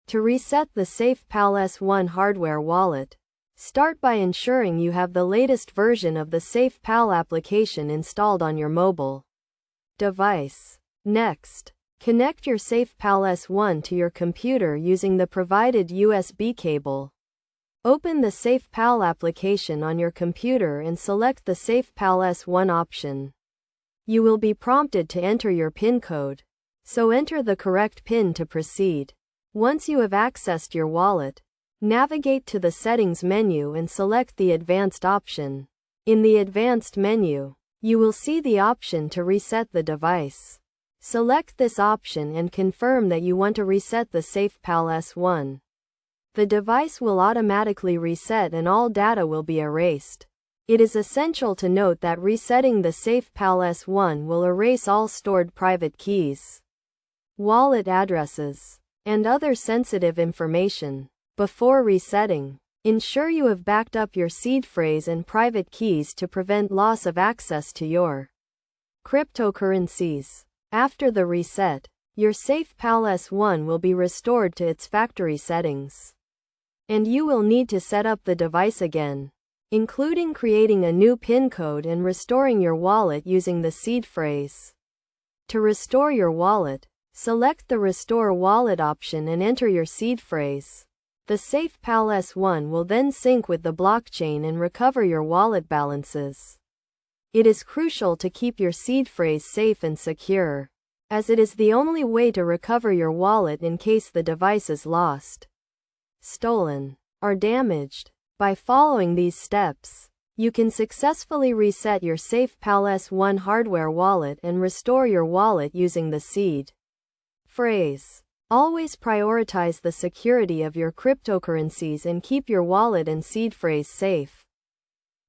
To reset the SafePal S1 hardware wallet, start by ensuring you have the latest version of the SafePal application installed on your mobile device. Next, connect your SafePal S1 to your computer using the provided USB cable. Open the SafePal application on your computer and select the SafePal S1 option. You will be prompted to enter your PIN code, so enter the correct PIN to proceed. Once you have accessed your wallet, navigate to the Settings menu and select the Advanced option. In the Advanced menu, you will see the option to reset the device. Select this option and confirm that you want to reset the SafePal S1. The device will automatically reset and all data will be erased. It is essential to note that resetting the SafePal S1 will erase all stored private keys, wallet addresses, and other sensitive information. Before resetting, ensure you have backed up your seed phrase and private keys to prevent loss of access to your cryptocurrencies. After the reset, your SafePal S1 will be restored to its factory settings, and you will need to set up the device again, including creating a new PIN code and restoring your wallet using the seed phrase. To restore your wallet, select the Restore Wallet option and enter your seed phrase. The SafePal S1 will then sync with the blockchain and recover your wallet balances. It is crucial to keep your seed phrase safe and secure, as it is the only way to recover your wallet in case the device is lost, stolen, or damaged. By following these steps, you can successfully reset your SafePal S1 hardware wallet and restore your wallet using the seed phrase. Always prioritize the security of your cryptocurrencies and keep your wallet and seed phrase safe.